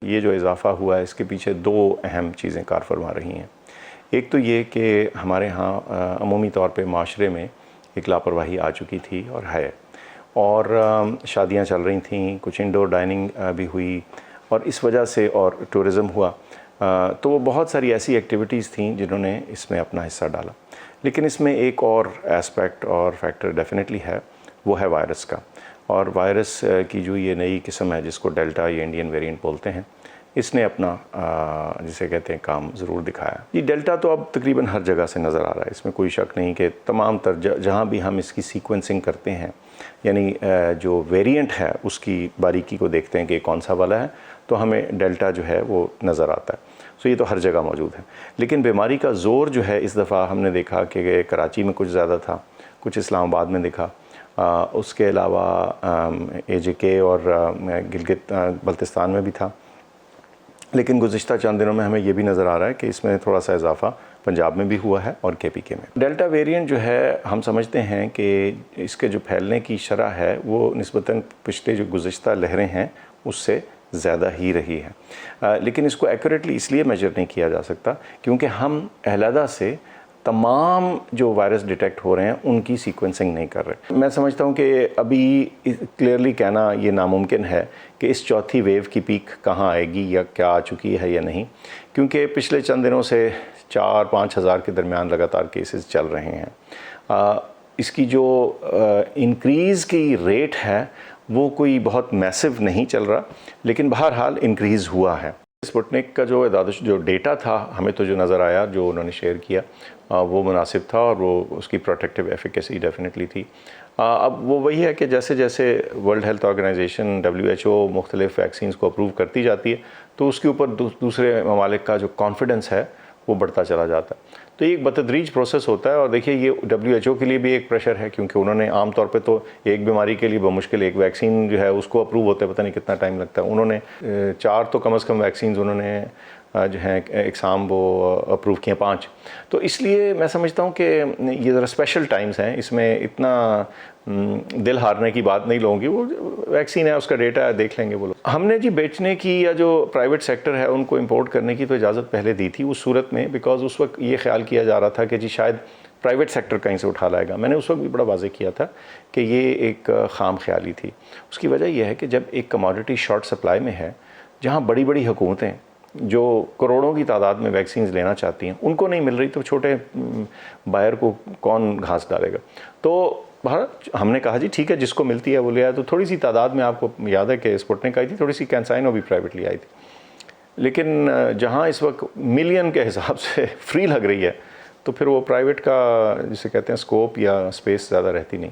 ये जो इजाफ़ा हुआ है इसके पीछे दो अहम चीज़ें कार फरमा रही हैं। एक तो ये कि हमारे यहाँ अमूमी तौर पे माशरे में एक लापरवाही आ चुकी थी और है, और शादियाँ चल रही थीं, कुछ इंडोर डाइनिंग भी हुई और इस वजह से और टूरिज़म हुआ, तो बहुत सारी ऐसी एक्टिविटीज़ थीं जिन्होंने इसमें अपना हिस्सा डाला। लेकिन इसमें एक और एस्पेक्ट और फैक्टर डेफिनेटली है, वो है वायरस का। और वायरस की जो ये नई किस्म है जिसको डेल्टा या इंडियन वेरिएंट बोलते हैं, इसने अपना जिसे कहते हैं काम ज़रूर दिखाया। ये डेल्टा तो अब तकरीबन हर जगह से नज़र आ रहा है, इसमें कोई शक नहीं कि तमाम जहाँ भी हम इसकी सीक्वेंसिंग करते हैं, यानी जो वेरिएंट है उसकी बारीकी को देखते हैं कि कौन सा वाला है, तो हमें डेल्टा जो है वो नज़र आता है। सो ये तो हर जगह मौजूद है। लेकिन बीमारी का ज़ोर जो है इस दफ़ा हमने देखा कि कराची में कुछ ज़्यादा था, कुछ इस्लामाबाद में दिखा, उसके अलावा AJK और गिलगित बल्तिस्तान में भी था। लेकिन गुज़िश्ता चंद दिनों में हमें ये भी नज़र आ रहा है कि इसमें थोड़ा सा इजाफा पंजाब में भी हुआ है और KPK में। डेल्टा वेरिएंट जो है हम समझते हैं कि इसके जो फैलने की शरह है वो निस्बतन पिछले जो गुज़िश्ता लहरें हैं उससे ज़्यादा ही रही है। लेकिन इसको एक्यूरेटली इसलिए मेजर नहीं किया जा सकता क्योंकि हम अलहदा से तमाम जो वायरस डिटेक्ट हो रहे हैं उनकी सीक्वेंसिंग नहीं कर रहे। मैं समझता हूँ कि अभी क्लियरली कहना ये नामुमकिन है कि इस चौथी वेव की पीक कहाँ आएगी या क्या आ चुकी है या नहीं, क्योंकि पिछले चंद दिनों से 4-5 हज़ार के दरमियान लगातार केसेस चल रहे हैं। इसकी जो इंक्रीज़ की रेट है वो कोई बहुत मैसिव नहीं चल रहा, लेकिन बहरहाल इंक्रीज़ हुआ है। स्पुतनिक का जो डेटा था, हमें तो जो नज़र आया, जो उन्होंने शेयर किया, वो मुनासिब था और वो उसकी प्रोटेक्टिव एफिकेसी डेफिनेटली थी। अब वो वही है कि जैसे जैसे वर्ल्ड हेल्थ ऑर्गेनाइजेशन WHO मुख्तलिफ वैक्सीन को अप्रूव करती जाती है तो उसके ऊपर दूसरे ममालिक का जो कॉन्फिडेंस है वो बढ़ता चला जाता है। तो ये एक बतदरीज प्रोसेस होता है। और देखिए ये WHO के लिए भी एक प्रेशर है, क्योंकि उन्होंने आम तौर पे तो एक बीमारी के लिए बमुश्किल एक वैक्सीन जो है उसको अप्रूव होते पता नहीं कितना टाइम लगता है। उन्होंने 4 तो कम से कम वैक्सीन उन्होंने जो हैं एग्ज़ाम वो अप्रूव किए 5। तो इसलिए मैं समझता हूँ कि ये ज़रा स्पेशल टाइम्स हैं, इसमें इतना दिल हारने की बात नहीं लोगों की। वो वैक्सीन है, उसका डेटा है, देख लेंगे वो लोग। हमने जी बेचने की या जो प्राइवेट सेक्टर है उनको इंपोर्ट करने की तो इजाज़त पहले दी थी उस सूरत में, बिकॉज उस वक्त ये ख्याल किया जा रहा था कि जी शायद प्राइवेट सेक्टर कहीं से उठा लाएगा। मैंने उस वक्त भी बड़ा वाज़ेह किया था कि ये एक खाम ख्याली थी। उसकी वजह यह है कि जब एक कमोडिटी शॉर्ट सप्लाई में है, जहाँ बड़ी बड़ी हुकूमतें जो करोड़ों की तादाद में वैक्सीन लेना चाहती हैं उनको नहीं मिल रही, तो छोटे बायर को कौन घास डालेगा। तो हमने कहा जी ठीक है, जिसको मिलती है वो ले आया। तो थोड़ी सी तादाद में आपको याद है कि स्पुतनिक आई थी, थोड़ी सी कैंसाइनो भी प्राइवेटली आई थी। लेकिन जहाँ इस वक्त मिलियन के हिसाब से फ्री लग रही है, तो फिर वो प्राइवेट का जिसे कहते हैं स्कोप या स्पेस ज़्यादा रहती नहीं।